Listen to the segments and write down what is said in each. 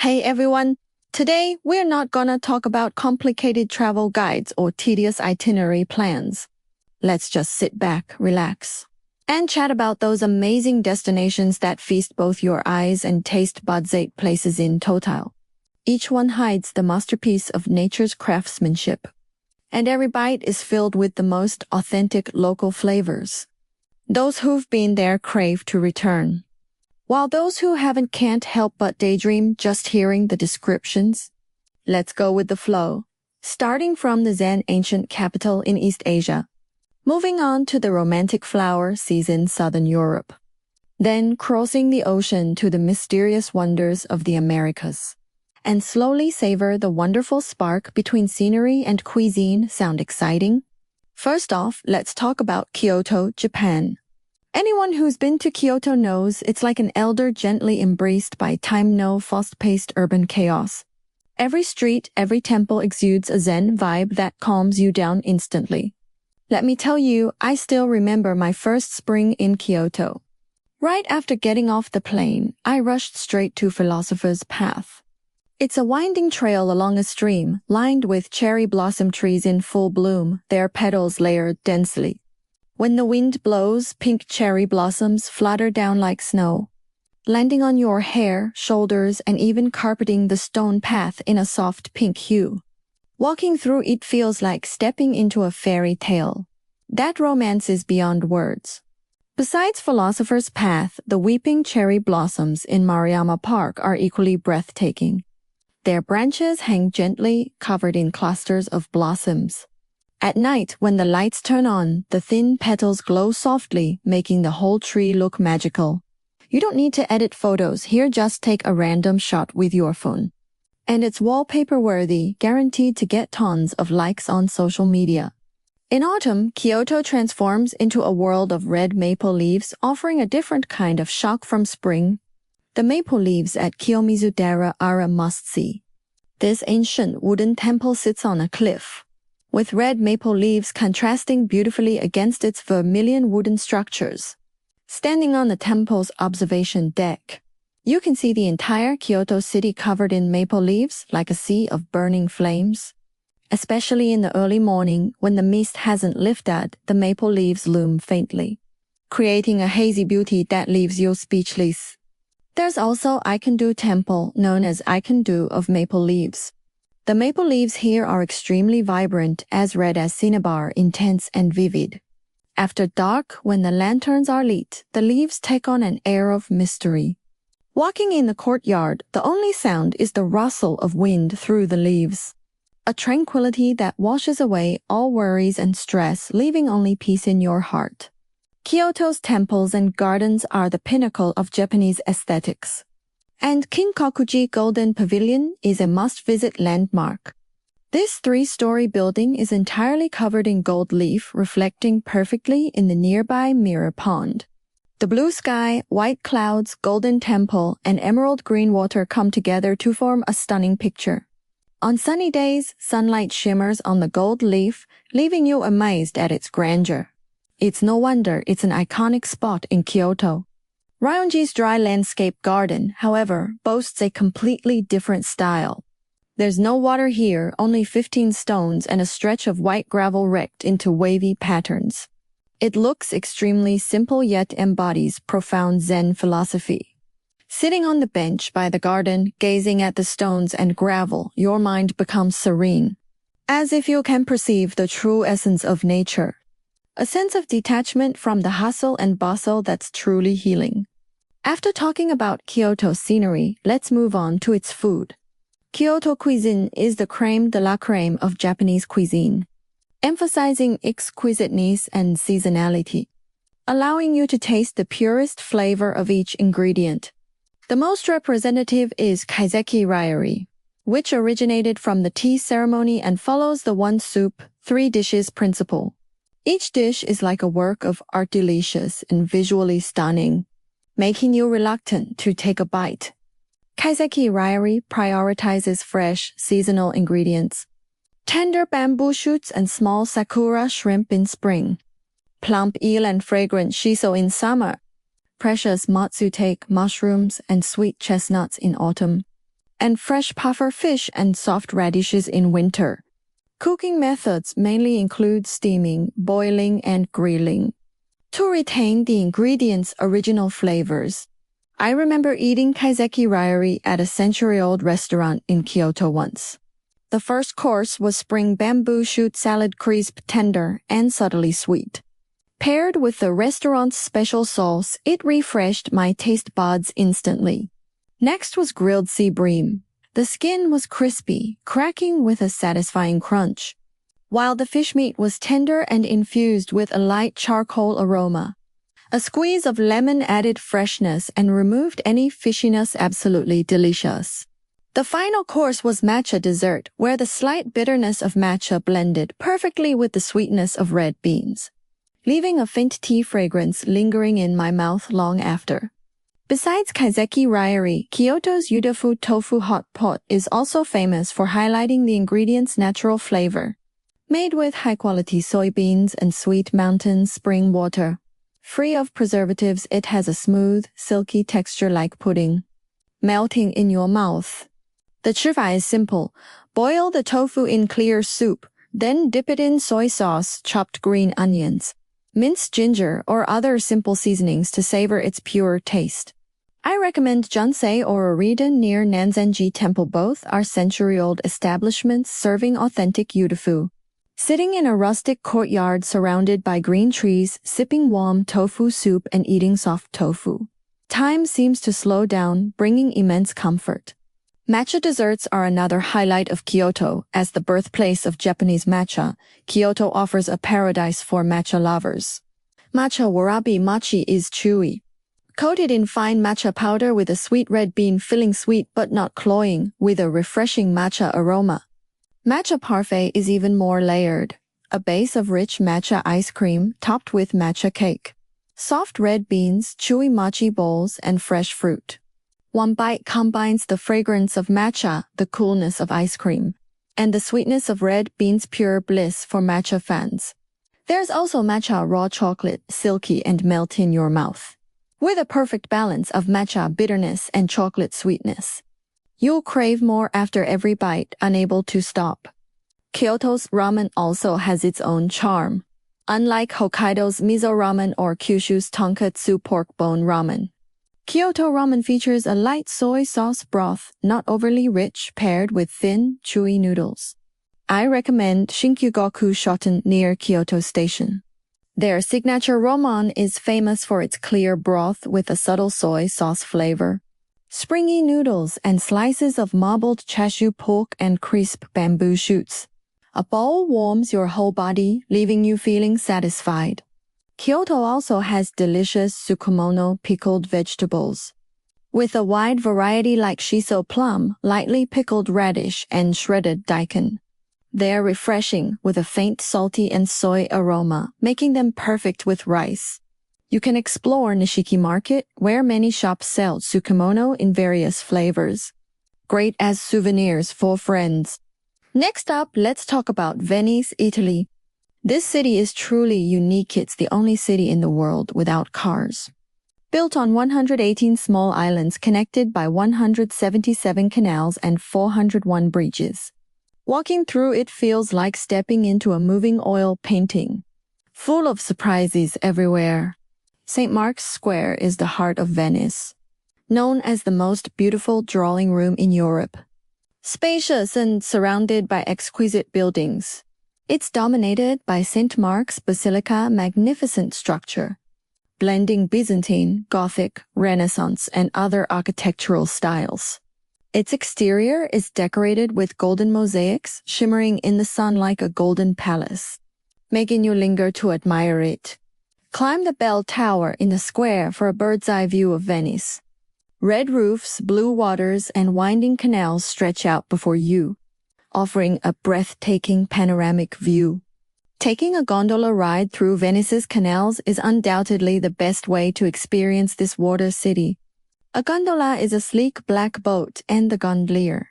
Hey everyone! Today, we're not gonna talk about complicated travel guides or tedious itinerary plans. Let's just sit back, relax, and chat about those amazing destinations that feast both your eyes and taste buds. 8 places in total. Each one hides the masterpiece of nature's craftsmanship. And every bite is filled with the most authentic local flavors. Those who've been there crave to return, while those who haven't can't help but daydream just hearing the descriptions. Let's go with the flow, starting from the Zen ancient capital in East Asia, moving on to the romantic flower season Southern Europe, then crossing the ocean to the mysterious wonders of the Americas, and slowly savor the wonderful spark between scenery and cuisine. Sound exciting? First off, let's talk about Kyoto, Japan. Anyone who's been to Kyoto knows it's like an elder gently embraced by time. No fast-paced urban chaos. Every street, every temple exudes a Zen vibe that calms you down instantly. Let me tell you, I still remember my first spring in Kyoto. Right after getting off the plane, I rushed straight to Philosopher's Path. It's a winding trail along a stream, lined with cherry blossom trees in full bloom, their petals layered densely. When the wind blows, pink cherry blossoms flutter down like snow, landing on your hair, shoulders, and even carpeting the stone path in a soft pink hue. Walking through it feels like stepping into a fairy tale. That romance is beyond words. Besides Philosopher's Path, the weeping cherry blossoms in Maruyama Park are equally breathtaking. Their branches hang gently, covered in clusters of blossoms. At night, when the lights turn on, the thin petals glow softly, making the whole tree look magical. You don't need to edit photos here, just take a random shot with your phone. And it's wallpaper-worthy, guaranteed to get tons of likes on social media. In autumn, Kyoto transforms into a world of red maple leaves, offering a different kind of shock from spring. The maple leaves at Kiyomizu-dera are a must-see. This ancient wooden temple sits on a cliff, with red maple leaves contrasting beautifully against its vermilion wooden structures. Standing on the temple's observation deck, you can see the entire Kyoto city covered in maple leaves like a sea of burning flames. Especially in the early morning, when the mist hasn't lifted, the maple leaves loom faintly, creating a hazy beauty that leaves you speechless. There's also Ikendu Temple, known as Ikendu of Maple Leaves. The maple leaves here are extremely vibrant, as red as cinnabar, intense and vivid. After dark, when the lanterns are lit, the leaves take on an air of mystery. Walking in the courtyard, the only sound is the rustle of wind through the leaves. A tranquility that washes away all worries and stress, leaving only peace in your heart. Kyoto's temples and gardens are the pinnacle of Japanese aesthetics. And Kinkakuji Golden Pavilion is a must-visit landmark. This 3-story building is entirely covered in gold leaf, reflecting perfectly in the nearby mirror pond. The blue sky, white clouds, golden temple, and emerald green water come together to form a stunning picture. On sunny days, sunlight shimmers on the gold leaf, leaving you amazed at its grandeur. It's no wonder it's an iconic spot in Kyoto. Ryounji's dry landscape garden, however, boasts a completely different style. There's no water here, only 15 stones and a stretch of white gravel wrecked into wavy patterns. It looks extremely simple yet embodies profound Zen philosophy. Sitting on the bench by the garden, gazing at the stones and gravel, your mind becomes serene, as if you can perceive the true essence of nature. A sense of detachment from the hustle and bustle that's truly healing. After talking about Kyoto scenery, let's move on to its food. Kyoto cuisine is the crème de la crème of Japanese cuisine, emphasizing exquisiteness and seasonality, allowing you to taste the purest flavor of each ingredient. The most representative is kaiseki ryori, which originated from the tea ceremony and follows the one soup, 3 dishes principle. Each dish is like a work of art, delicious and visually stunning, making you reluctant to take a bite. Kaiseki ryori prioritizes fresh, seasonal ingredients. Tender bamboo shoots and small sakura shrimp in spring. Plump eel and fragrant shiso in summer. Precious matsutake mushrooms and sweet chestnuts in autumn. and fresh puffer fish and soft radishes in winter. Cooking methods mainly include steaming, boiling, and grilling to retain the ingredients' original flavors. I remember eating kaiseki ryuri at a century-old restaurant in Kyoto once. The first course was spring bamboo shoot salad, crisp, tender, and subtly sweet. Paired with the restaurant's special sauce, it refreshed my taste buds instantly. Next was grilled sea bream. The skin was crispy, cracking with a satisfying crunch, while the fish meat was tender and infused with a light charcoal aroma. A squeeze of lemon added freshness and removed any fishiness. Absolutely delicious. The final course was matcha dessert, where the slight bitterness of matcha blended perfectly with the sweetness of red beans, leaving a faint tea fragrance lingering in my mouth long after. Besides kaiseki ryuri, Kyoto's Yudofu tofu hot pot is also famous for highlighting the ingredients' natural flavor. Made with high-quality soybeans and sweet mountain spring water. Free of preservatives, it has a smooth, silky texture like pudding, melting in your mouth. The 吃法 is simple. Boil the tofu in clear soup, then dip it in soy sauce, chopped green onions, minced ginger, or other simple seasonings to savor its pure taste. I recommend Junsei or Orida near Nanzenji Temple. Both are century-old establishments serving authentic yudofu. Sitting in a rustic courtyard surrounded by green trees, sipping warm tofu soup and eating soft tofu. Time seems to slow down, bringing immense comfort. Matcha desserts are another highlight of Kyoto. As the birthplace of Japanese matcha, Kyoto offers a paradise for matcha lovers. Matcha warabi mochi is chewy, coated in fine matcha powder with a sweet red bean filling, sweet but not cloying, with a refreshing matcha aroma. Matcha parfait is even more layered, a base of rich matcha ice cream topped with matcha cake, soft red beans, chewy mochi bowls, and fresh fruit. One bite combines the fragrance of matcha, the coolness of ice cream, and the sweetness of red beans. Pure bliss for matcha fans. There's also matcha raw chocolate, silky and melt in your mouth, with a perfect balance of matcha bitterness and chocolate sweetness. You'll crave more after every bite, unable to stop. Kyoto's ramen also has its own charm. Unlike Hokkaido's miso ramen or Kyushu's tonkatsu pork bone ramen, Kyoto ramen features a light soy sauce broth, not overly rich, paired with thin, chewy noodles. I recommend Shinkyugoku Shoten near Kyoto Station. Their signature ramen is famous for its clear broth with a subtle soy sauce flavor, springy noodles, and slices of marbled chashu pork and crisp bamboo shoots. A bowl warms your whole body, leaving you feeling satisfied. Kyoto also has delicious tsukemono pickled vegetables, with a wide variety like shiso plum, lightly pickled radish, and shredded daikon. They're refreshing with a faint salty and soy aroma, making them perfect with rice. You can explore Nishiki Market, where many shops sell tsukemono in various flavors. Great as souvenirs for friends. Next up, let's talk about Venice, Italy. This city is truly unique. It's the only city in the world without cars. Built on 118 small islands connected by 177 canals and 401 bridges. Walking through it feels like stepping into a moving oil painting, full of surprises everywhere. St. Mark's Square is the heart of Venice, known as the most beautiful drawing room in Europe. Spacious and surrounded by exquisite buildings, it's dominated by St. Mark's Basilica, magnificent structure, blending Byzantine, Gothic, Renaissance, and other architectural styles. Its exterior is decorated with golden mosaics, shimmering in the sun like a golden palace, making you linger to admire it. Climb the bell tower in the square for a bird's-eye view of Venice. Red roofs, blue waters, and winding canals stretch out before you, offering a breathtaking panoramic view. Taking a gondola ride through Venice's canals is undoubtedly the best way to experience this water city. A gondola is a sleek black boat, and the gondolier,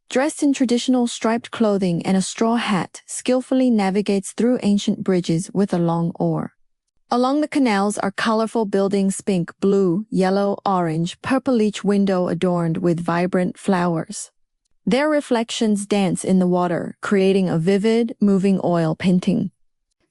dressed in traditional striped clothing and a straw hat, skillfully navigates through ancient bridges with a long oar. Along the canals are colorful buildings, pink, blue, yellow, orange, purple, each window adorned with vibrant flowers. Their reflections dance in the water, creating a vivid, moving oil painting.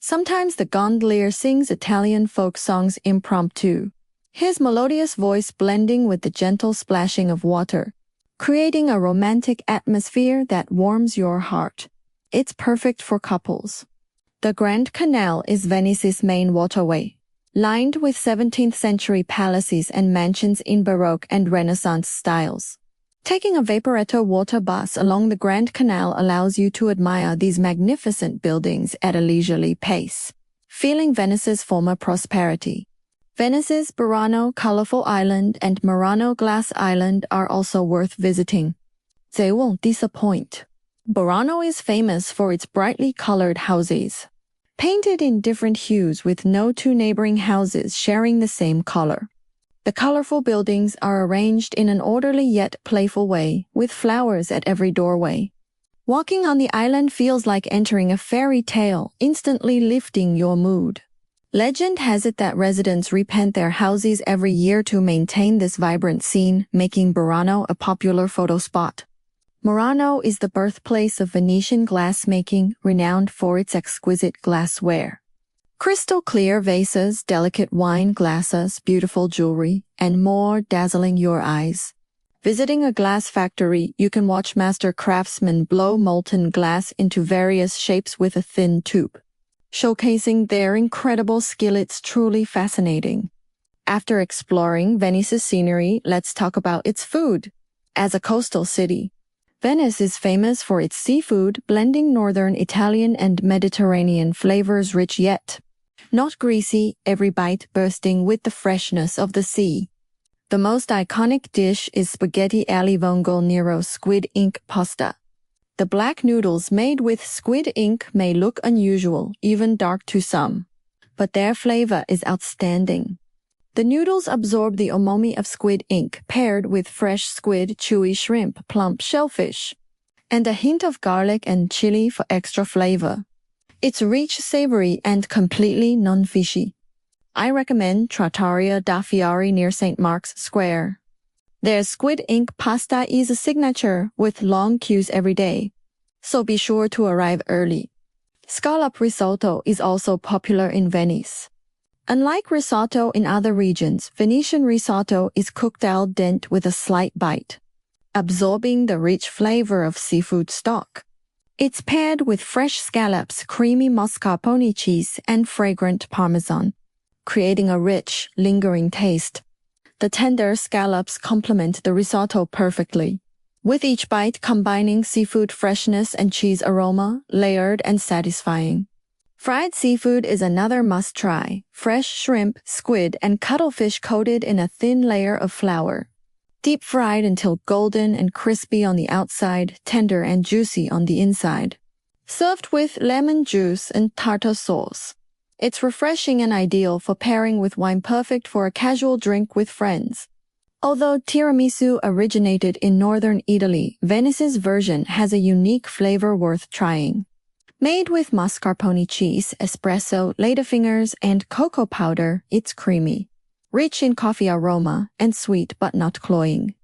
Sometimes the gondolier sings Italian folk songs impromptu, his melodious voice blending with the gentle splashing of water, creating a romantic atmosphere that warms your heart. It's perfect for couples. The Grand Canal is Venice's main waterway, lined with 17th-century palaces and mansions in Baroque and Renaissance styles. Taking a Vaporetto water bus along the Grand Canal allows you to admire these magnificent buildings at a leisurely pace, feeling Venice's former prosperity. Venice's Burano Colorful Island and Murano Glass Island are also worth visiting. They won't disappoint. Burano is famous for its brightly colored houses, painted in different hues with no two neighboring houses sharing the same color. The colorful buildings are arranged in an orderly yet playful way, with flowers at every doorway. Walking on the island feels like entering a fairy tale, instantly lifting your mood. Legend has it that residents repaint their houses every year to maintain this vibrant scene, making Burano a popular photo spot. Murano is the birthplace of Venetian glassmaking, renowned for its exquisite glassware. Crystal clear vases, delicate wine glasses, beautiful jewelry, and more dazzling your eyes. Visiting a glass factory, you can watch master craftsmen blow molten glass into various shapes with a thin tube. Showcasing their incredible skill, it's truly fascinating. After exploring Venice's scenery, let's talk about its food. As a coastal city, Venice is famous for its seafood, blending northern Italian and Mediterranean flavors, rich yet not greasy, every bite bursting with the freshness of the sea. The most iconic dish is spaghetti alle vongole nero squid ink pasta. The black noodles made with squid ink may look unusual, even dark to some, but their flavor is outstanding. The noodles absorb the umami of squid ink, paired with fresh squid, chewy shrimp, plump shellfish, and a hint of garlic and chili for extra flavor. It's rich, savory, and completely non-fishy. I recommend Trattoria da Fiori near St. Mark's Square. Their squid ink pasta is a signature with long queues every day, so be sure to arrive early. Scallop risotto is also popular in Venice. Unlike risotto in other regions, Venetian risotto is cooked al dente with a slight bite, absorbing the rich flavor of seafood stock. It's paired with fresh scallops, creamy mascarpone cheese, and fragrant parmesan, creating a rich, lingering taste. The tender scallops complement the risotto perfectly, with each bite combining seafood freshness and cheese aroma, layered and satisfying. Fried seafood is another must-try. Fresh shrimp, squid, and cuttlefish coated in a thin layer of flour. Deep fried until golden and crispy on the outside, tender and juicy on the inside. Served with lemon juice and tartar sauce. It's refreshing and ideal for pairing with wine, perfect for a casual drink with friends. Although tiramisu originated in northern Italy, Venice's version has a unique flavor worth trying. Made with mascarpone cheese, espresso, ladyfingers, and cocoa powder, it's creamy, rich in coffee aroma, and sweet but not cloying.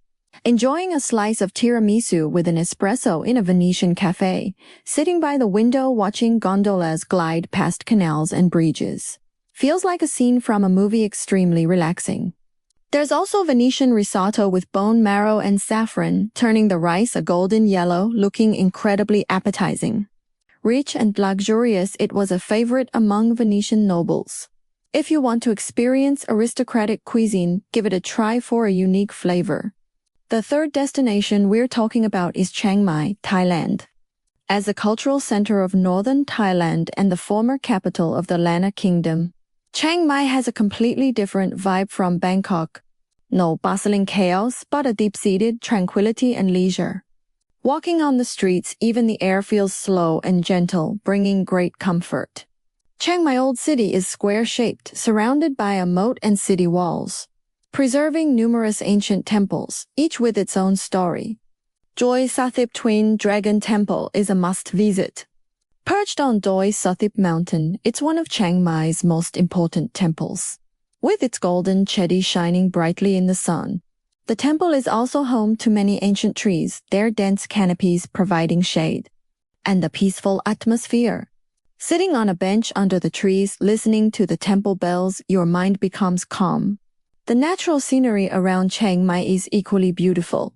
Enjoying a slice of tiramisu with an espresso in a Venetian cafe, sitting by the window watching gondolas glide past canals and bridges. Feels like a scene from a movie, extremely relaxing. There's also Venetian risotto with bone marrow and saffron, turning the rice a golden yellow, looking incredibly appetizing. Rich and luxurious, it was a favorite among Venetian nobles. If you want to experience aristocratic cuisine, give it a try for a unique flavor. The third destination we're talking about is Chiang Mai, Thailand. As the cultural center of northern Thailand and the former capital of the Lanna Kingdom, Chiang Mai has a completely different vibe from Bangkok. No bustling chaos, but a deep-seated tranquility and leisure. Walking on the streets, even the air feels slow and gentle, bringing great comfort. Chiang Mai Old City is square-shaped, surrounded by a moat and city walls, preserving numerous ancient temples, each with its own story. Doi Sathip Twin Dragon Temple is a must-visit. Perched on Doi Sathip Mountain, it's one of Chiang Mai's most important temples. With its golden chedi shining brightly in the sun, The temple is also home to many ancient trees, their dense canopies providing shade, and the peaceful atmosphere. Sitting on a bench under the trees, listening to the temple bells, your mind becomes calm. The natural scenery around Chiang Mai is equally beautiful.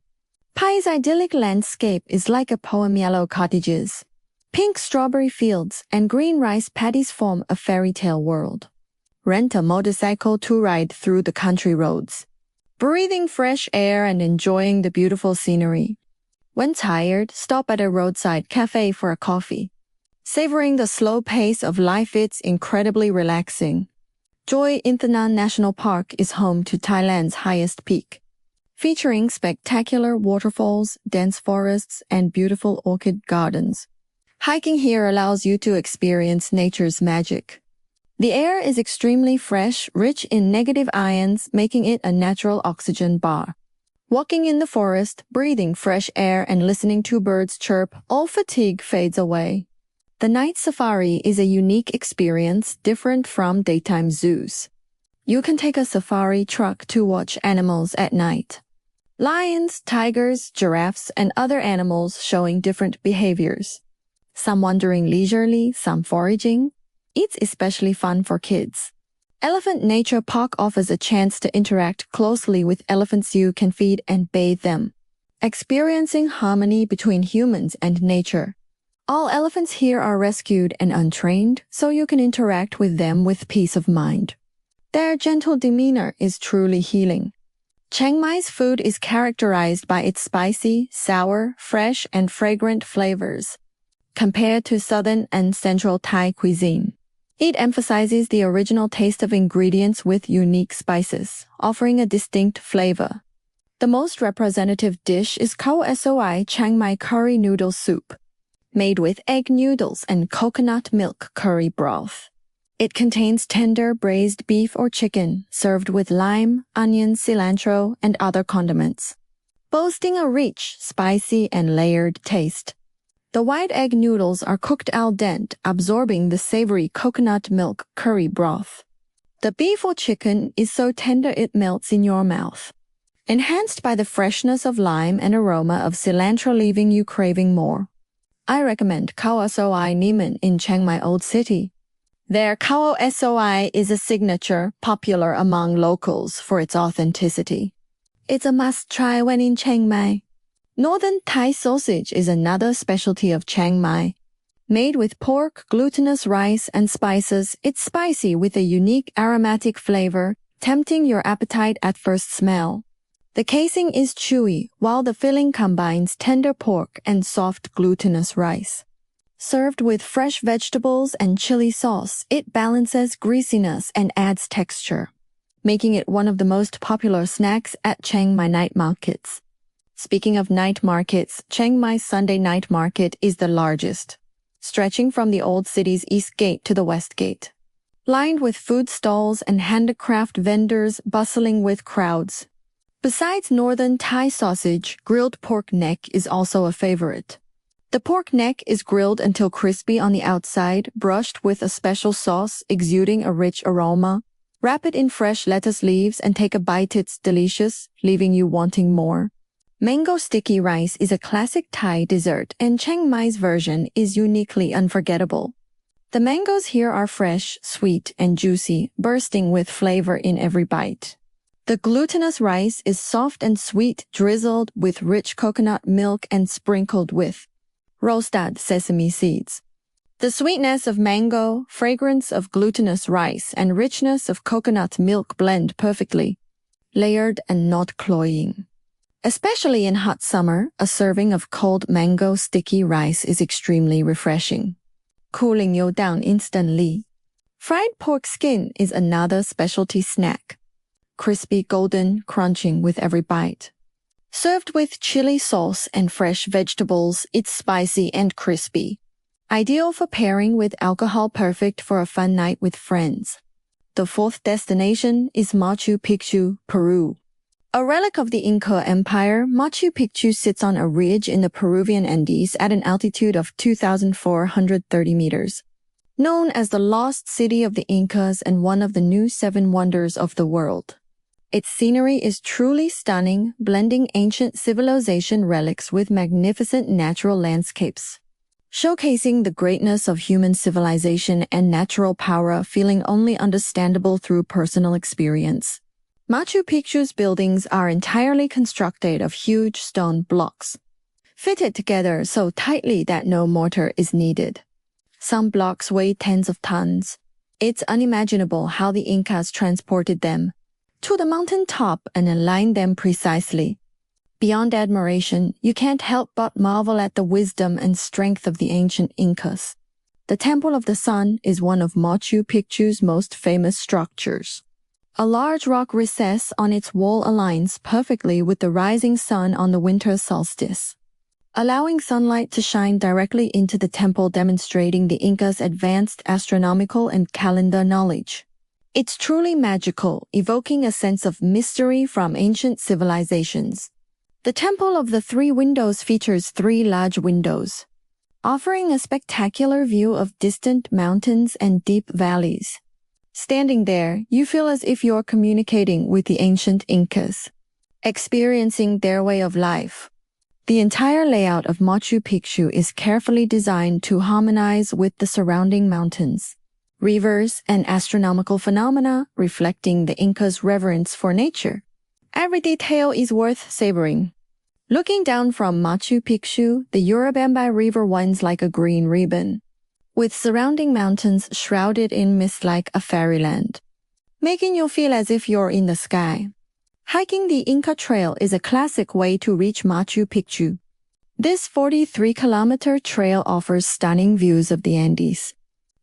Pai's idyllic landscape is like a poem. Yellow cottages, pink strawberry fields, and green rice paddies form a fairy tale world. Rent a motorcycle to ride through the country roads, breathing fresh air and enjoying the beautiful scenery. When tired, stop at a roadside cafe for a coffee. Savoring the slow pace of life, it's incredibly relaxing. Joy Inthanon National Park is home to Thailand's highest peak, featuring spectacular waterfalls, dense forests, and beautiful orchid gardens. Hiking here allows you to experience nature's magic. The air is extremely fresh, rich in negative ions, making it a natural oxygen bar. Walking in the forest, breathing fresh air, and listening to birds chirp, all fatigue fades away. The night safari is a unique experience, different from daytime zoos. You can take a safari truck to watch animals at night. Lions, tigers, giraffes, and other animals showing different behaviors. Some wandering leisurely, some foraging. It's especially fun for kids. Elephant Nature Park offers a chance to interact closely with elephants. You can feed and bathe them, experiencing harmony between humans and nature. All elephants here are rescued and untrained, so you can interact with them with peace of mind. Their gentle demeanor is truly healing. Chiang Mai's food is characterized by its spicy, sour, fresh, and fragrant flavors. Compared to southern and central Thai cuisine, it emphasizes the original taste of ingredients with unique spices, offering a distinct flavor. The most representative dish is Khao Soi Chiang Mai curry noodle soup, made with egg noodles and coconut milk curry broth. It contains tender braised beef or chicken, served with lime, onion, cilantro, and other condiments, boasting a rich, spicy, and layered taste. The white egg noodles are cooked al dente, absorbing the savory coconut milk curry broth. The beef or chicken is so tender it melts in your mouth, enhanced by the freshness of lime and aroma of cilantro, leaving you craving more. I recommend Khao Soi Niman in Chiang Mai Old City. Their Khao Soi is a signature, popular among locals for its authenticity. It's a must-try when in Chiang Mai. Northern Thai sausage is another specialty of Chiang Mai. Made with pork, glutinous rice, and spices, it's spicy with a unique aromatic flavor, tempting your appetite at first smell. The casing is chewy, while the filling combines tender pork and soft glutinous rice. Served with fresh vegetables and chili sauce, it balances greasiness and adds texture, making it one of the most popular snacks at Chiang Mai night markets. Speaking of night markets, Chiang Mai Sunday Night Market is the largest, stretching from the old city's east gate to the west gate. Lined with food stalls and handicraft vendors bustling with crowds. Besides northern Thai sausage, grilled pork neck is also a favorite. The pork neck is grilled until crispy on the outside, brushed with a special sauce exuding a rich aroma. Wrap it in fresh lettuce leaves and take a bite. It's delicious, leaving you wanting more. Mango sticky rice is a classic Thai dessert, and Chiang Mai's version is uniquely unforgettable. The mangoes here are fresh, sweet, and juicy, bursting with flavor in every bite. The glutinous rice is soft and sweet, drizzled with rich coconut milk and sprinkled with roasted sesame seeds. The sweetness of mango, fragrance of glutinous rice, and richness of coconut milk blend perfectly, layered and not cloying. Especially in hot summer, a serving of cold mango sticky rice is extremely refreshing, cooling you down instantly. Fried pork skin is another specialty snack. Crispy, golden, crunching with every bite. Served with chili sauce and fresh vegetables, it's spicy and crispy. Ideal for pairing with alcohol, perfect for a fun night with friends. The fourth destination is Machu Picchu, Peru. A relic of the Inca Empire, Machu Picchu sits on a ridge in the Peruvian Andes at an altitude of 2,430 meters. Known as the lost city of the Incas and one of the new seven wonders of the world. Its scenery is truly stunning, blending ancient civilization relics with magnificent natural landscapes, showcasing the greatness of human civilization and natural power, feeling only understandable through personal experience. Machu Picchu's buildings are entirely constructed of huge stone blocks, fitted together so tightly that no mortar is needed. Some blocks weigh tens of tons. It's unimaginable how the Incas transported them to the mountain top and aligned them precisely. Beyond admiration, you can't help but marvel at the wisdom and strength of the ancient Incas. The Temple of the Sun is one of Machu Picchu's most famous structures. A large rock recess on its wall aligns perfectly with the rising sun on the winter solstice, allowing sunlight to shine directly into the temple, demonstrating the Incas' advanced astronomical and calendar knowledge. It's truly magical, evoking a sense of mystery from ancient civilizations. The Temple of the Three Windows features 3 large windows, offering a spectacular view of distant mountains and deep valleys. Standing there, you feel as if you're communicating with the ancient Incas, experiencing their way of life. The entire layout of Machu Picchu is carefully designed to harmonize with the surrounding mountains, rivers, and astronomical phenomena, reflecting the Incas' reverence for nature. Every detail is worth savoring. Looking down from Machu Picchu, the Urubamba River winds like a green ribbon, with surrounding mountains shrouded in mist like a fairyland, making you feel as if you're in the sky. Hiking the Inca Trail is a classic way to reach Machu Picchu. This 43-kilometer trail offers stunning views of the Andes,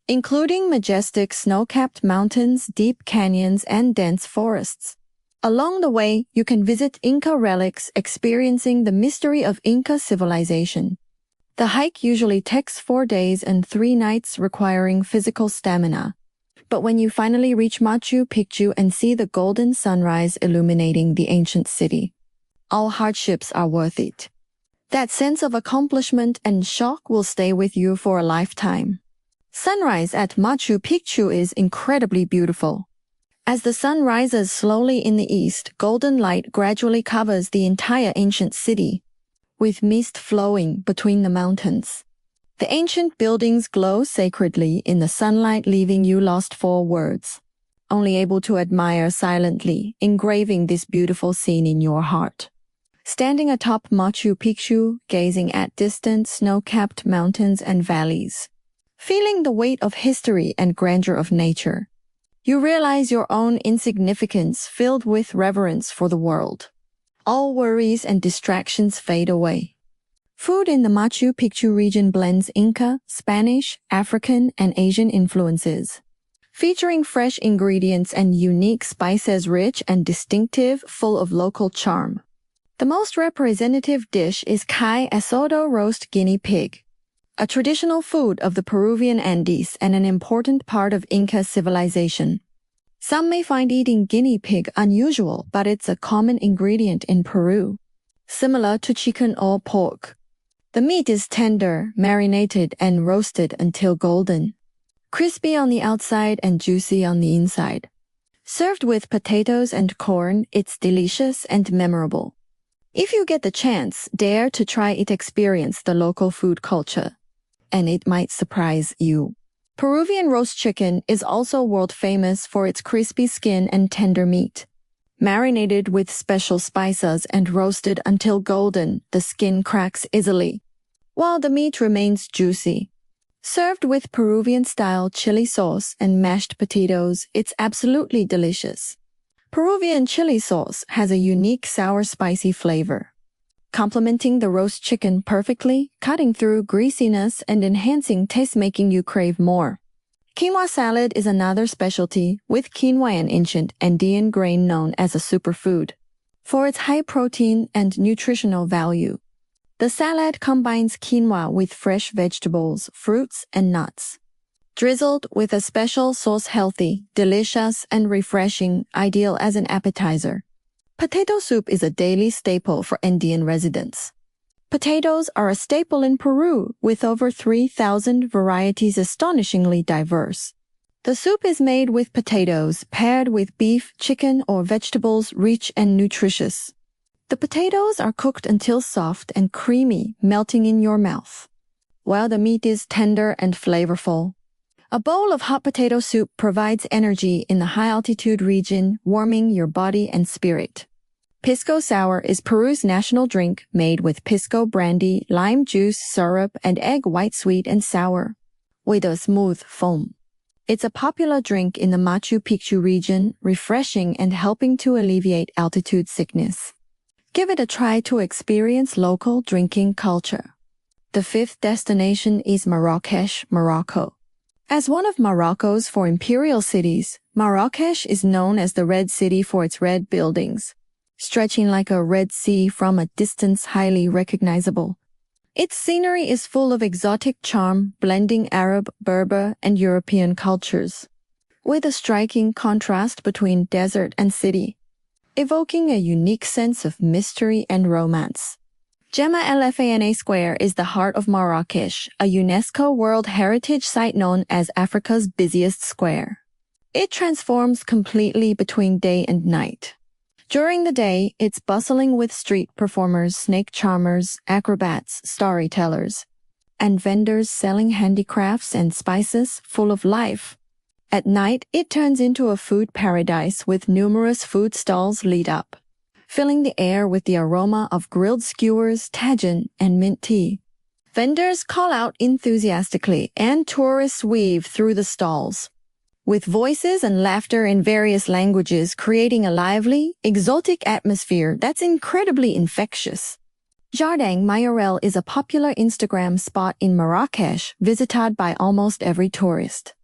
including majestic snow-capped mountains, deep canyons, and dense forests. Along the way, you can visit Inca relics, experiencing the mystery of Inca civilization. The hike usually takes 4 days and 3 nights, requiring physical stamina. But when you finally reach Machu Picchu and see the golden sunrise illuminating the ancient city, all hardships are worth it. That sense of accomplishment and shock will stay with you for a lifetime. Sunrise at Machu Picchu is incredibly beautiful. As the sun rises slowly in the east, golden light gradually covers the entire ancient city, with mist flowing between the mountains. The ancient buildings glow sacredly in the sunlight, leaving you lost for words, only able to admire silently, engraving this beautiful scene in your heart. Standing atop Machu Picchu, gazing at distant snow-capped mountains and valleys, feeling the weight of history and grandeur of nature, you realize your own insignificance, filled with reverence for the world. All worries and distractions fade away. Food in the Machu Picchu region blends Inca, Spanish, African, and Asian influences, featuring fresh ingredients and unique spices, rich and distinctive, full of local charm. The most representative dish is Kai Asado roast guinea pig, a traditional food of the Peruvian Andes and an important part of Inca civilization. Some may find eating guinea pig unusual, but it's a common ingredient in Peru, similar to chicken or pork. The meat is tender, marinated, and roasted until golden, crispy on the outside and juicy on the inside. Served with potatoes and corn, it's delicious and memorable. If you get the chance, dare to try it, experience the local food culture, and it might surprise you. Peruvian roast chicken is also world famous for its crispy skin and tender meat. Marinated with special spices and roasted until golden, the skin cracks easily, while the meat remains juicy. Served with Peruvian-style chili sauce and mashed potatoes, it's absolutely delicious. Peruvian chili sauce has a unique sour spicy flavor, complementing the roast chicken perfectly, cutting through greasiness and enhancing taste, making you crave more. Quinoa salad is another specialty, with quinoa, an ancient Andean grain known as a superfood, for its high protein and nutritional value. The salad combines quinoa with fresh vegetables, fruits, and nuts, drizzled with a special sauce, healthy, delicious, and refreshing, ideal as an appetizer. Potato soup is a daily staple for Andean residents. Potatoes are a staple in Peru, with over 3,000 varieties, astonishingly diverse. The soup is made with potatoes, paired with beef, chicken, or vegetables rich and nutritious. The potatoes are cooked until soft and creamy, melting in your mouth, while the meat is tender and flavorful. A bowl of hot potato soup provides energy in the high-altitude region, warming your body and spirit. Pisco Sour is Peru's national drink made with pisco brandy, lime juice, syrup, and egg white sweet and sour, with a smooth foam. It's a popular drink in the Machu Picchu region, refreshing and helping to alleviate altitude sickness. Give it a try to experience local drinking culture. The fifth destination is Marrakesh, Morocco. As one of Morocco's four imperial cities, Marrakesh is known as the Red City for its red buildings, stretching like a Red Sea from a distance, highly recognizable. Its scenery is full of exotic charm, blending Arab, Berber, and European cultures, with a striking contrast between desert and city, evoking a unique sense of mystery and romance. Jemaa El Fana Square is the heart of Marrakesh, a UNESCO World Heritage Site known as Africa's busiest square. It transforms completely between day and night. During the day, it's bustling with street performers, snake charmers, acrobats, storytellers, and vendors selling handicrafts and spices full of life. At night, it turns into a food paradise with numerous food stalls lit up, filling the air with the aroma of grilled skewers, tagine, and mint tea. Vendors call out enthusiastically, and tourists weave through the stalls, with voices and laughter in various languages, creating a lively, exotic atmosphere that's incredibly infectious. Jardin Mayorel is a popular Instagram spot in Marrakesh, visited by almost every tourist.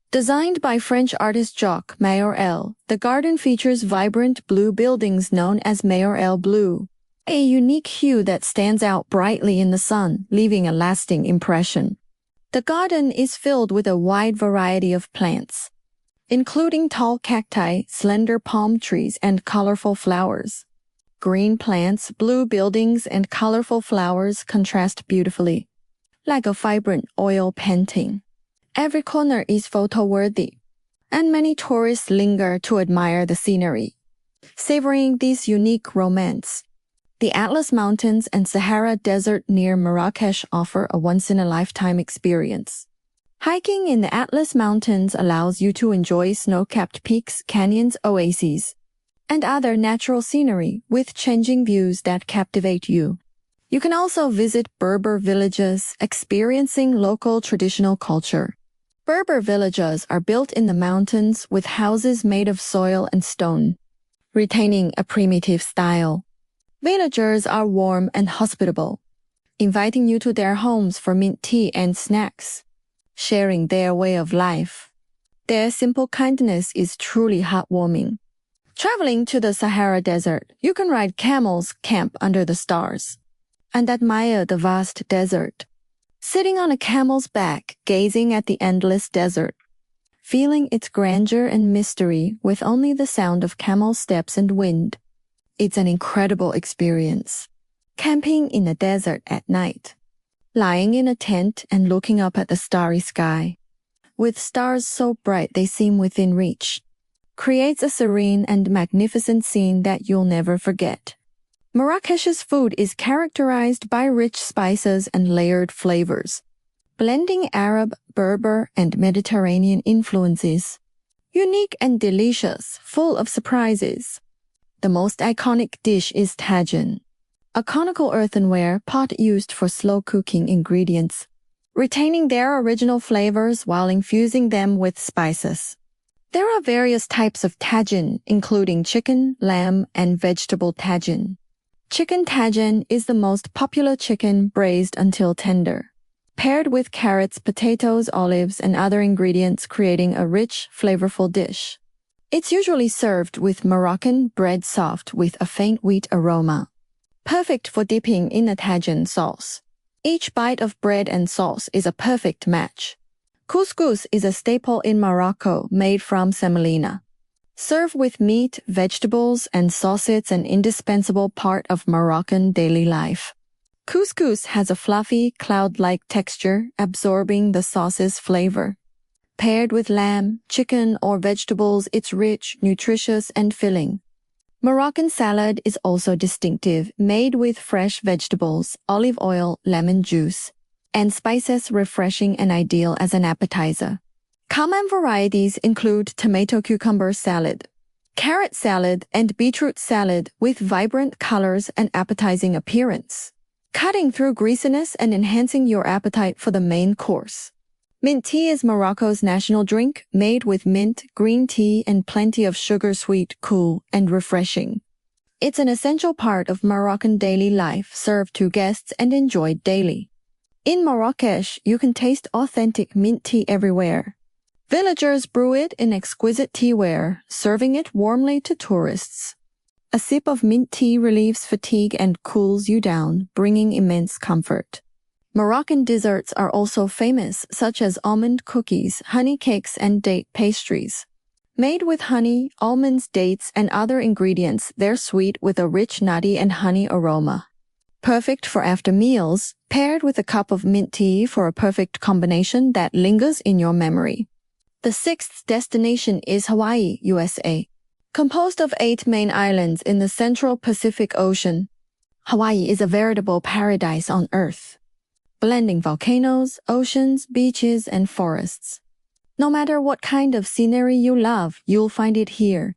Designed by French artist Jacques Mayorel, the garden features vibrant blue buildings known as Mayorel Blue, a unique hue that stands out brightly in the sun, leaving a lasting impression. The garden is filled with a wide variety of plants, including tall cacti, slender palm trees, and colorful flowers. Green plants, blue buildings, and colorful flowers contrast beautifully, like a vibrant oil painting. Every corner is photo-worthy, and many tourists linger to admire the scenery, savoring this unique romance. The Atlas Mountains and Sahara Desert near Marrakesh offer a once-in-a-lifetime experience. Hiking in the Atlas Mountains allows you to enjoy snow-capped peaks, canyons, oases, and other natural scenery with changing views that captivate you. You can also visit Berber villages, experiencing local traditional culture. Berber villages are built in the mountains with houses made of soil and stone, retaining a primitive style. Villagers are warm and hospitable, inviting you to their homes for mint tea and snacks, sharing their way of life. Their simple kindness is truly heartwarming. Traveling to the Sahara Desert, you can ride camels, camp under the stars, and admire the vast desert. Sitting on a camel's back, gazing at the endless desert, feeling its grandeur and mystery with only the sound of camel steps and wind. It's an incredible experience. Camping in the desert at night, lying in a tent and looking up at the starry sky, with stars so bright they seem within reach, creates a serene and magnificent scene that you'll never forget. Marrakesh's food is characterized by rich spices and layered flavors, blending Arab, Berber, and Mediterranean influences. Unique and delicious, full of surprises. The most iconic dish is tagine, a conical earthenware pot used for slow cooking ingredients, retaining their original flavors while infusing them with spices. There are various types of tagine, including chicken, lamb, and vegetable tagine. Chicken tagine is the most popular chicken braised until tender, paired with carrots, potatoes, olives, and other ingredients, creating a rich, flavorful dish. It's usually served with Moroccan bread soft with a faint wheat aroma, perfect for dipping in a tagine sauce. Each bite of bread and sauce is a perfect match. Couscous is a staple in Morocco made from semolina. Served with meat, vegetables, and sauce, it's an indispensable part of Moroccan daily life. Couscous has a fluffy, cloud-like texture, absorbing the sauce's flavor. Paired with lamb, chicken, or vegetables, it's rich, nutritious, and filling. Moroccan salad is also distinctive, made with fresh vegetables, olive oil, lemon juice, and spices, refreshing and ideal as an appetizer. Common varieties include tomato cucumber salad, carrot salad, and beetroot salad with vibrant colors and appetizing appearance, cutting through greasiness and enhancing your appetite for the main course. Mint tea is Morocco's national drink, made with mint, green tea, and plenty of sugar, sweet, cool, and refreshing. It's an essential part of Moroccan daily life, served to guests and enjoyed daily. In Marrakesh, you can taste authentic mint tea everywhere. Villagers brew it in exquisite teaware, serving it warmly to tourists. A sip of mint tea relieves fatigue and cools you down, bringing immense comfort. Moroccan desserts are also famous, such as almond cookies, honey cakes, and date pastries. Made with honey, almonds, dates, and other ingredients, they're sweet with a rich nutty and honey aroma. Perfect for after meals, paired with a cup of mint tea for a perfect combination that lingers in your memory. The sixth destination is Hawaii, USA. Composed of 8 main islands in the central Pacific Ocean, Hawaii is a veritable paradise on Earth, blending volcanoes, oceans, beaches, and forests. No matter what kind of scenery you love, you'll find it here.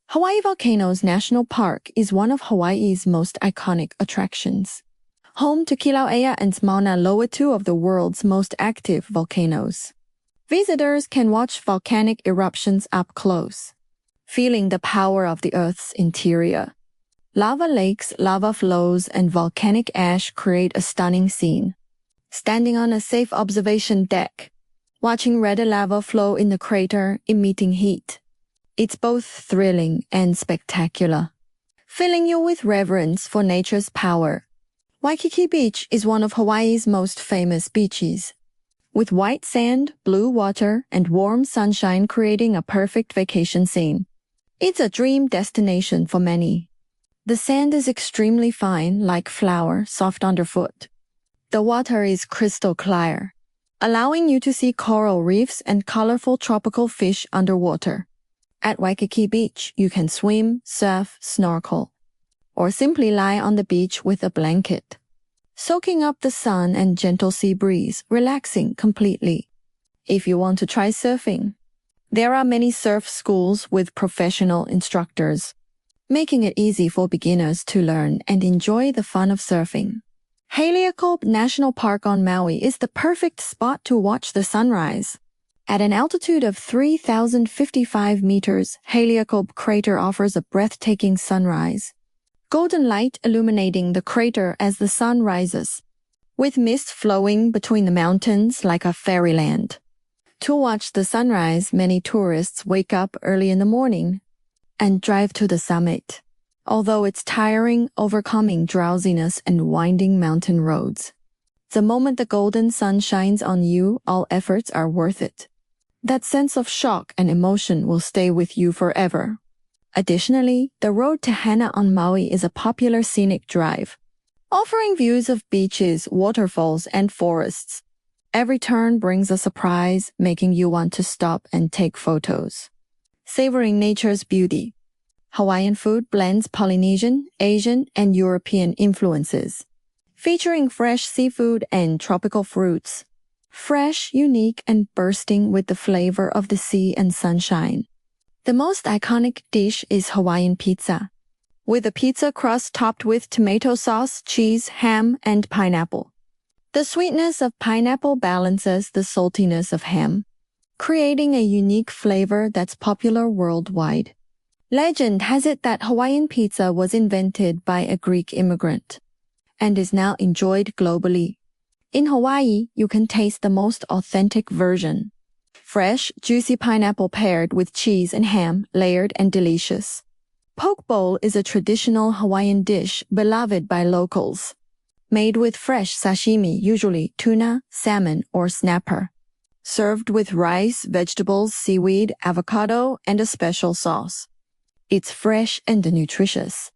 Hawaii Volcanoes National Park is one of Hawaii's most iconic attractions. Home to Kilauea and Mauna Loa, 2 of the world's most active volcanoes. Visitors can watch volcanic eruptions up close, feeling the power of the Earth's interior. Lava lakes, lava flows, and volcanic ash create a stunning scene. Standing on a safe observation deck, watching red lava flow in the crater, emitting heat. It's both thrilling and spectacular, filling you with reverence for nature's power. Waikiki Beach is one of Hawaii's most famous beaches, with white sand, blue water, and warm sunshine creating a perfect vacation scene. It's a dream destination for many. The sand is extremely fine, like flour, soft underfoot. The water is crystal clear, allowing you to see coral reefs and colorful tropical fish underwater. At Waikiki Beach, you can swim, surf, snorkel, or simply lie on the beach with a blanket, soaking up the sun and gentle sea breeze, relaxing completely. If you want to try surfing, there are many surf schools with professional instructors, making it easy for beginners to learn and enjoy the fun of surfing. Haleakala National Park on Maui is the perfect spot to watch the sunrise. At an altitude of 3,055 meters, Haleakala Crater offers a breathtaking sunrise. Golden light illuminating the crater as the sun rises, with mist flowing between the mountains like a fairyland. To watch the sunrise, many tourists wake up early in the morning and drive to the summit, although it's tiring overcoming drowsiness and winding mountain roads. The moment the golden sun shines on you, all efforts are worth it. That sense of shock and emotion will stay with you forever. Additionally, the road to Hana on Maui is a popular scenic drive, offering views of beaches, waterfalls, and forests. Every turn brings a surprise, making you want to stop and take photos. Savoring nature's beauty. Hawaiian food blends Polynesian, Asian, and European influences, featuring fresh seafood and tropical fruits. Fresh, unique, and bursting with the flavor of the sea and sunshine. The most iconic dish is Hawaiian pizza, with a pizza crust topped with tomato sauce, cheese, ham, and pineapple. The sweetness of pineapple balances the saltiness of ham, creating a unique flavor that's popular worldwide. Legend has it that Hawaiian pizza was invented by a Greek immigrant and is now enjoyed globally. In Hawaii, you can taste the most authentic version. Fresh, juicy pineapple paired with cheese and ham, layered and delicious. Poke bowl is a traditional Hawaiian dish beloved by locals, made with fresh sashimi, usually tuna, salmon, or snapper. Served with rice, vegetables, seaweed, avocado, and a special sauce. It's fresh and nutritious.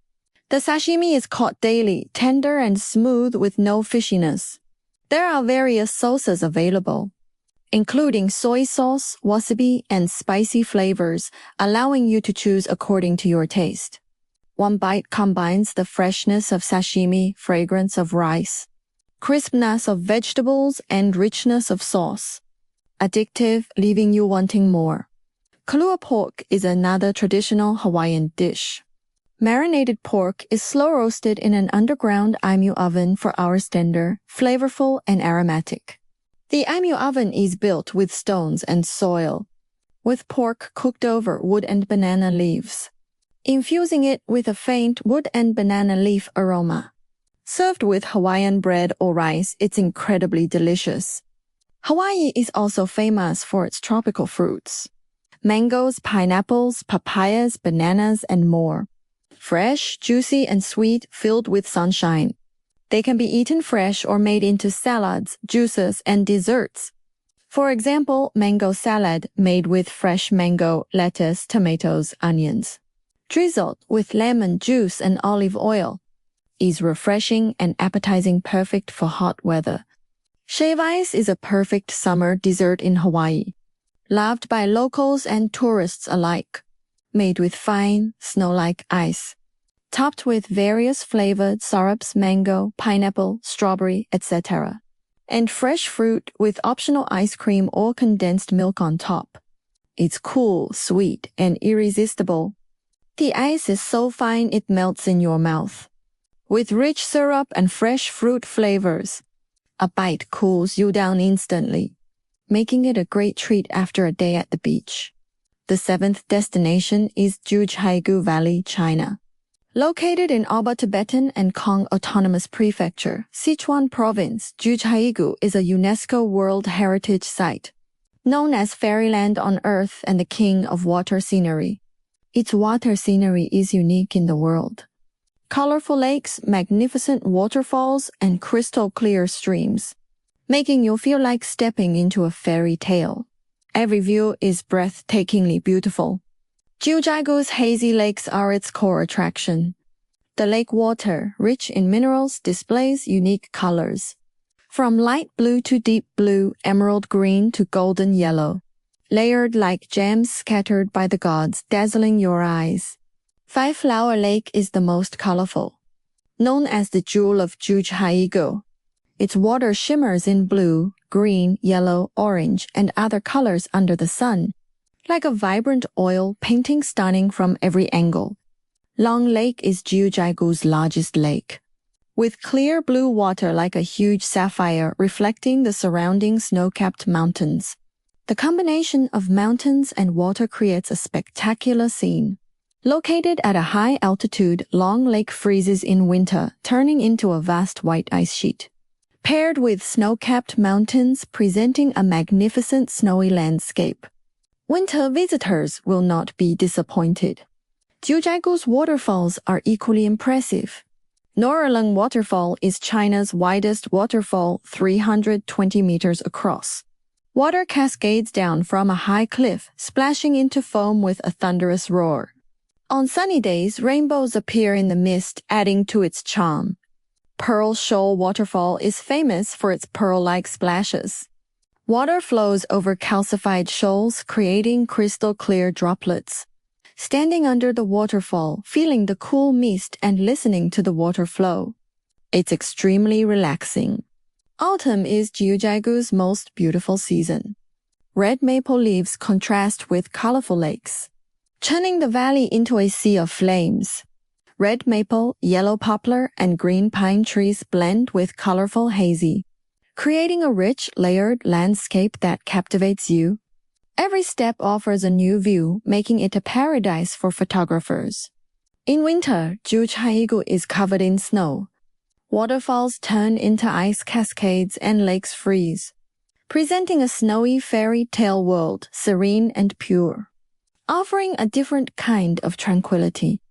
The sashimi is caught daily, tender and smooth with no fishiness. There are various sauces available, including soy sauce, wasabi, and spicy flavors, allowing you to choose according to your taste. One bite combines the freshness of sashimi, fragrance of rice, crispness of vegetables, and richness of sauce. Addictive, leaving you wanting more. Kalua pork is another traditional Hawaiian dish. Marinated pork is slow-roasted in an underground imu oven for hours tender, flavorful, and aromatic. The imu oven is built with stones and soil, with pork cooked over wood and banana leaves, infusing it with a faint wood and banana leaf aroma. Served with Hawaiian bread or rice, it's incredibly delicious. Hawaii is also famous for its tropical fruits. Mangoes, pineapples, papayas, bananas, and more. Fresh, juicy, and sweet, filled with sunshine. They can be eaten fresh or made into salads, juices, and desserts. For example, mango salad made with fresh mango, lettuce, tomatoes, onions. Drizzled with lemon juice and olive oil. Is refreshing and appetizing, perfect for hot weather. Shave ice is a perfect summer dessert in Hawaii. Loved by locals and tourists alike. Made with fine, snow-like ice. Topped with various flavored syrups, mango, pineapple, strawberry, etc. And fresh fruit with optional ice cream or condensed milk on top. It's cool, sweet, and irresistible. The ice is so fine it melts in your mouth. With rich syrup and fresh fruit flavors, a bite cools you down instantly, making it a great treat after a day at the beach. The seventh destination is Jiuzhaigou Valley, China. Located in Alba Tibetan and Kong Autonomous Prefecture, Sichuan Province, Jiuzhaigou is a UNESCO World Heritage Site. Known as Fairyland on Earth and the King of Water Scenery. Its water scenery is unique in the world. Colorful lakes, magnificent waterfalls, and crystal clear streams, making you feel like stepping into a fairy tale. Every view is breathtakingly beautiful. Jiuzhaigou's hazy lakes are its core attraction. The lake water, rich in minerals, displays unique colors. From light blue to deep blue, emerald green to golden yellow. Layered like gems scattered by the gods, dazzling your eyes. Five Flower Lake is the most colorful. Known as the Jewel of Jiuzhaigou. Its water shimmers in blue, green, yellow, orange, and other colors under the sun, like a vibrant oil painting stunning from every angle. Long Lake is Jiuzhaigou's largest lake, with clear blue water like a huge sapphire reflecting the surrounding snow-capped mountains. The combination of mountains and water creates a spectacular scene. Located at a high altitude, Long Lake freezes in winter, turning into a vast white ice sheet. Paired with snow-capped mountains presenting a magnificent snowy landscape. Winter visitors will not be disappointed. Jiuzhaigou's waterfalls are equally impressive. Norileng Waterfall is China's widest waterfall, 320 meters across. Water cascades down from a high cliff, splashing into foam with a thunderous roar. On sunny days, rainbows appear in the mist, adding to its charm. Pearl Shoal Waterfall is famous for its pearl-like splashes. Water flows over calcified shoals, creating crystal-clear droplets. Standing under the waterfall, feeling the cool mist and listening to the water flow. It's extremely relaxing. Autumn is Jiuzhaigou's most beautiful season. Red maple leaves contrast with colorful lakes, turning the valley into a sea of flames. Red maple, yellow poplar, and green pine trees blend with colorful hazy, creating a rich, layered landscape that captivates you. Every step offers a new view, making it a paradise for photographers. In winter, Jiuzhaigou is covered in snow. Waterfalls turn into ice cascades and lakes freeze, presenting a snowy fairy tale world, serene and pure, offering a different kind of tranquility.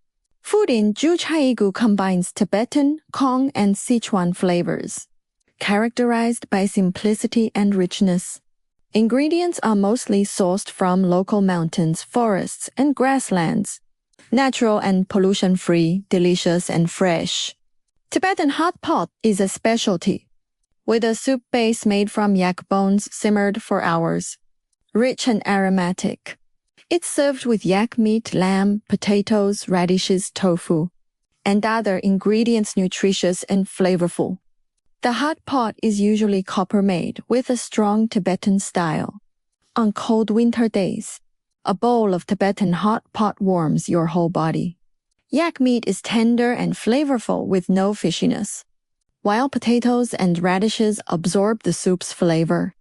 Food in Jiuzhaigou combines Tibetan, Kong, and Sichuan flavors, characterized by simplicity and richness. Ingredients are mostly sourced from local mountains, forests, and grasslands. Natural and pollution-free, delicious and fresh. Tibetan hot pot is a specialty. with a soup base made from yak bones simmered for hours. Rich and aromatic. It's served with yak meat, lamb, potatoes, radishes, tofu, and other ingredients nutritious and flavorful. The hot pot is usually copper-made with a strong Tibetan style. On cold winter days, a bowl of Tibetan hot pot warms your whole body. Yak meat is tender and flavorful with no fishiness, while potatoes and radishes absorb the soup's flavor.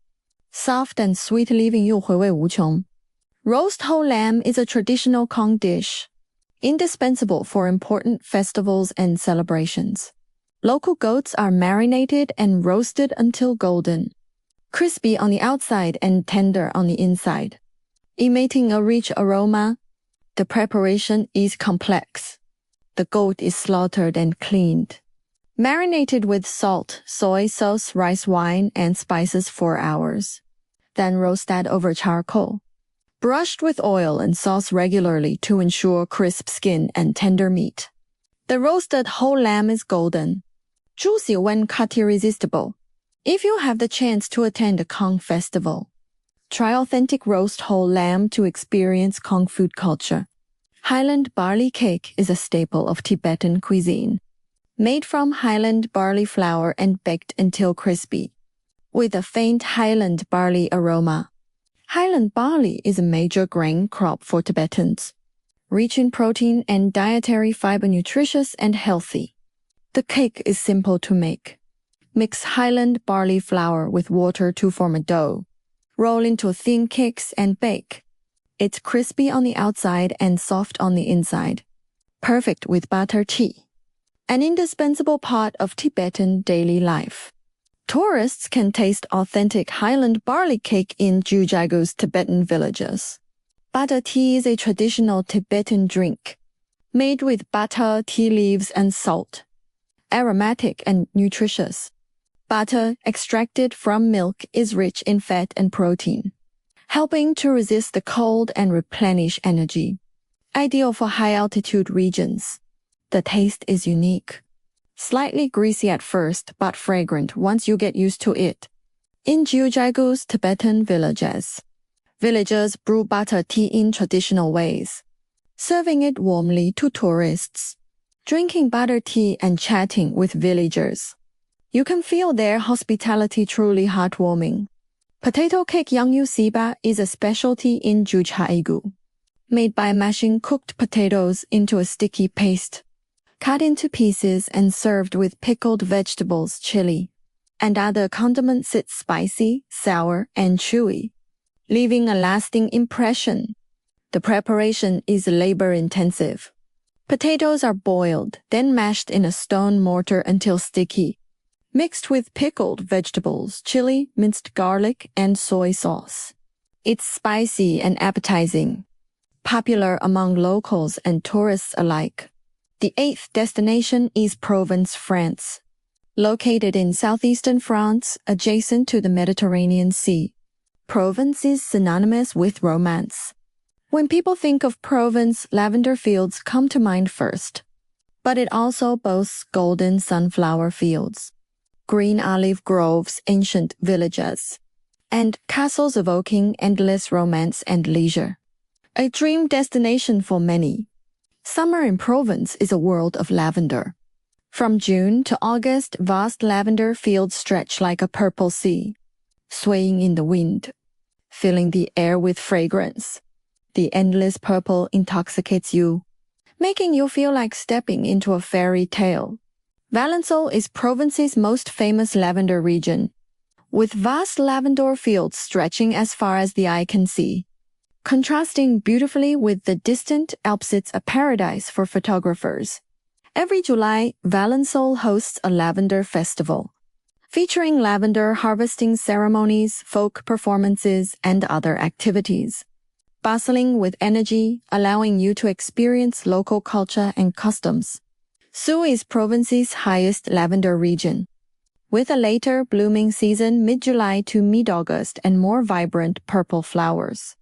Soft and sweet, leaving you 回味无穷. Roast whole lamb is a traditional Kong dish, indispensable for important festivals and celebrations. Local goats are marinated and roasted until golden, crispy on the outside and tender on the inside, emitting a rich aroma. The preparation is complex. The goat is slaughtered and cleaned, marinated with salt, soy sauce, rice wine, and spices for hours, then roasted over charcoal, brushed with oil and sauce regularly to ensure crisp skin and tender meat. The roasted whole lamb is golden, juicy when cut, irresistible. If you have the chance to attend a Kong festival, try authentic roast whole lamb to experience Kong food culture. Highland barley cake is a staple of Tibetan cuisine, made from Highland barley flour and baked until crispy, with a faint Highland barley aroma. Highland barley is a major grain crop for Tibetans, rich in protein and dietary fiber, nutritious and healthy. The cake is simple to make. Mix Highland barley flour with water to form a dough. Roll into thin cakes and bake. It's crispy on the outside and soft on the inside. Perfect with butter tea. An indispensable part of Tibetan daily life. Tourists can taste authentic Highland barley cake in Jiuzhaigu's Tibetan villages. Butter tea is a traditional Tibetan drink, made with butter, tea leaves, and salt. Aromatic and nutritious. Butter extracted from milk is rich in fat and protein, helping to resist the cold and replenish energy. Ideal for high-altitude regions. The taste is unique. Slightly greasy at first, but fragrant once you get used to it. In Jiuzhaigu's Tibetan villages, villagers brew butter tea in traditional ways, serving it warmly to tourists, drinking butter tea and chatting with villagers. You can feel their hospitality truly heartwarming. Potato cake Yangyu Siba is a specialty in Jiuzhaigu, made by mashing cooked potatoes into a sticky paste, cut into pieces and served with pickled vegetables, chili, and other condiments. It's spicy, sour, and chewy, leaving a lasting impression. The preparation is labor-intensive. Potatoes are boiled, then mashed in a stone mortar until sticky, mixed with pickled vegetables, chili, minced garlic, and soy sauce. It's spicy and appetizing, popular among locals and tourists alike. The eighth destination is Provence, France. Located in southeastern France, adjacent to the Mediterranean Sea, Provence is synonymous with romance. When people think of Provence, lavender fields come to mind first. But it also boasts golden sunflower fields, green olive groves, ancient villages, and castles evoking endless romance and leisure. A dream destination for many. Summer in Provence is a world of lavender. From June to August, vast lavender fields stretch like a purple sea, swaying in the wind, filling the air with fragrance. The endless purple intoxicates you, making you feel like stepping into a fairy tale. Valensole is Provence's most famous lavender region, with vast lavender fields stretching as far as the eye can see. Contrasting beautifully with the distant Alps, it's a paradise for photographers. Every July, Valensole hosts a lavender festival, featuring lavender harvesting ceremonies, folk performances, and other activities. Bustling with energy, allowing you to experience local culture and customs. Sous is Provence's highest lavender region, with a later blooming season mid-July to mid-August and more vibrant purple flowers.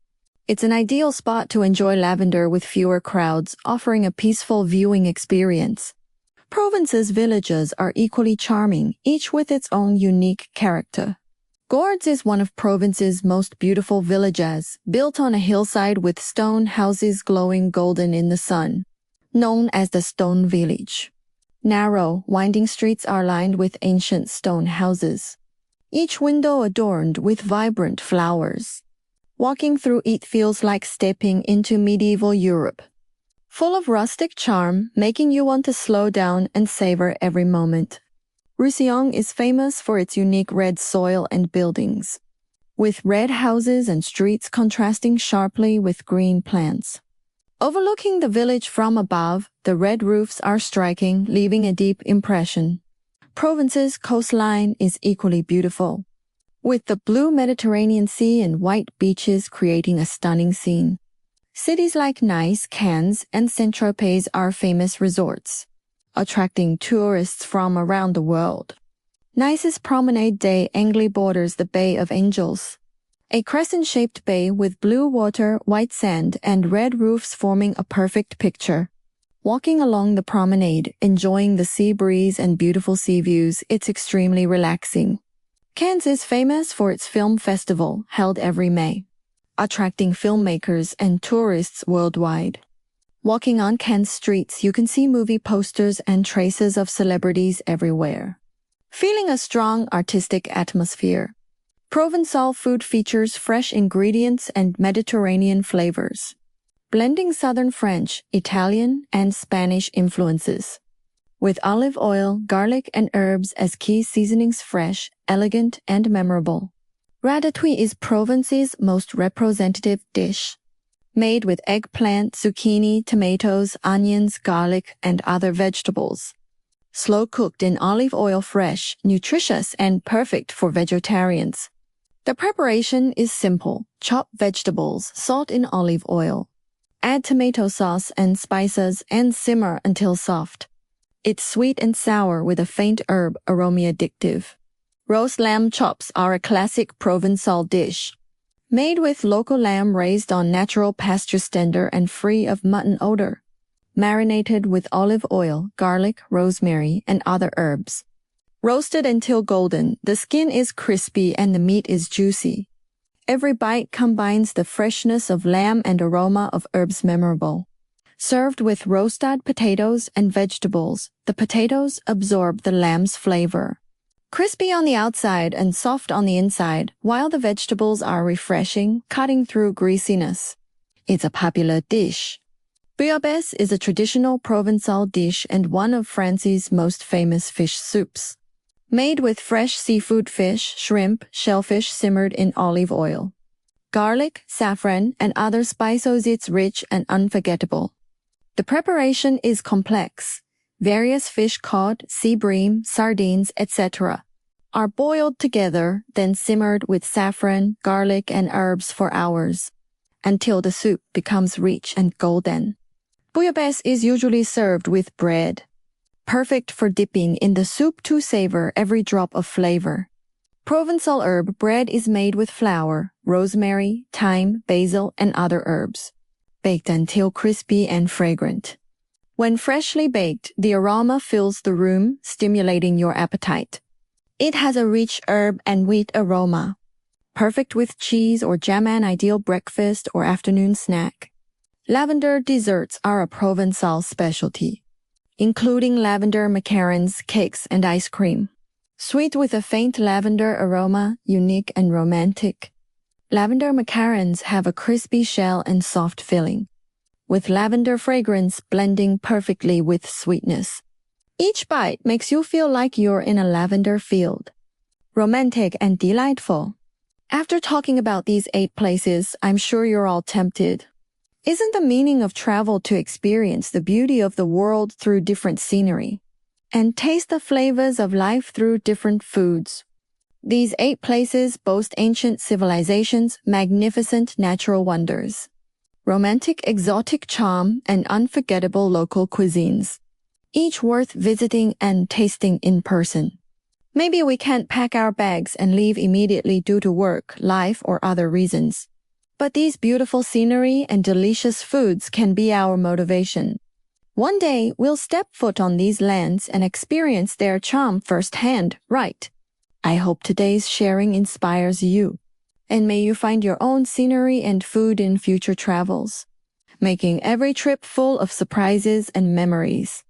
It's an ideal spot to enjoy lavender with fewer crowds, offering a peaceful viewing experience. Provence's villages are equally charming, each with its own unique character. Gordes is one of Provence's most beautiful villages, built on a hillside with stone houses glowing golden in the sun, known as the Stone Village. Narrow, winding streets are lined with ancient stone houses, each window adorned with vibrant flowers. Walking through it feels like stepping into medieval Europe, full of rustic charm, making you want to slow down and savor every moment. Roussillon is famous for its unique red soil and buildings, with red houses and streets contrasting sharply with green plants. Overlooking the village from above, the red roofs are striking, leaving a deep impression. Provence's coastline is equally beautiful, with the blue Mediterranean Sea and white beaches creating a stunning scene. Cities like Nice, Cannes, and Saint-Tropez are famous resorts, attracting tourists from around the world. Nice's Promenade des Anglais borders the Bay of Angels, a crescent-shaped bay with blue water, white sand, and red roofs forming a perfect picture. Walking along the promenade, enjoying the sea breeze and beautiful sea views, it's extremely relaxing. Cannes is famous for its film festival, held every May, attracting filmmakers and tourists worldwide. Walking on Cannes streets, you can see movie posters and traces of celebrities everywhere, feeling a strong artistic atmosphere. Provençal food features fresh ingredients and Mediterranean flavors, blending Southern French, Italian, and Spanish influences. With olive oil, garlic, and herbs as key seasonings, fresh, elegant, and memorable. Ratatouille is Provence's most representative dish, made with eggplant, zucchini, tomatoes, onions, garlic, and other vegetables. Slow cooked in olive oil, fresh, nutritious, and perfect for vegetarians. The preparation is simple. Chop vegetables, salt in olive oil. Add tomato sauce and spices and simmer until soft. It's sweet and sour with a faint herb aroma addictive. Roast lamb chops are a classic Provençal dish, made with local lamb raised on natural pasture tender and free of mutton odor, marinated with olive oil, garlic, rosemary, and other herbs. Roasted until golden, the skin is crispy and the meat is juicy. Every bite combines the freshness of lamb and aroma of herbs memorable. Served with roasted potatoes and vegetables, the potatoes absorb the lamb's flavor. Crispy on the outside and soft on the inside, while the vegetables are refreshing, cutting through greasiness. It's a popular dish. Bouillabaisse is a traditional Provençal dish and one of France's most famous fish soups. Made with fresh seafood, fish, shrimp, shellfish simmered in olive oil. Garlic, saffron, and other spices, it's rich and unforgettable. The preparation is complex. Various fish, cod, sea bream, sardines, etc. are boiled together, then simmered with saffron, garlic, and herbs for hours, until the soup becomes rich and golden. Bouillabaisse is usually served with bread, perfect for dipping in the soup to savor every drop of flavor. Provençal herb bread is made with flour, rosemary, thyme, basil, and other herbs, baked until crispy and fragrant. When freshly baked, the aroma fills the room, stimulating your appetite. It has a rich herb and wheat aroma, perfect with cheese or jam, an ideal breakfast or afternoon snack. Lavender desserts are a Provençal specialty, including lavender macarons, cakes, and ice cream. Sweet with a faint lavender aroma, unique and romantic. Lavender macarons have a crispy shell and soft filling, with lavender fragrance blending perfectly with sweetness. Each bite makes you feel like you're in a lavender field. Romantic and delightful. After talking about these 8 places, I'm sure you're all tempted. Isn't the meaning of travel to experience the beauty of the world through different scenery and taste the flavors of life through different foods? These 8 places boast ancient civilizations, magnificent natural wonders, romantic exotic charm, and unforgettable local cuisines, each worth visiting and tasting in person. Maybe we can't pack our bags and leave immediately due to work, life, or other reasons. But these beautiful scenery and delicious foods can be our motivation. One day, we'll step foot on these lands and experience their charm firsthand, right? I hope today's sharing inspires you. And may you find your own scenery and food in future travels, making every trip full of surprises and memories.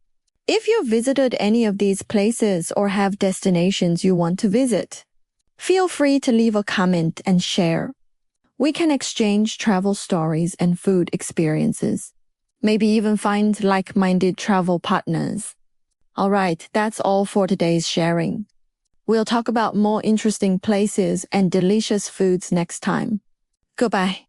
If you visited any of these places or have destinations you want to visit, feel free to leave a comment and share. We can exchange travel stories and food experiences. Maybe even find like-minded travel partners. Alright, that's all for today's sharing. We'll talk about more interesting places and delicious foods next time. Goodbye.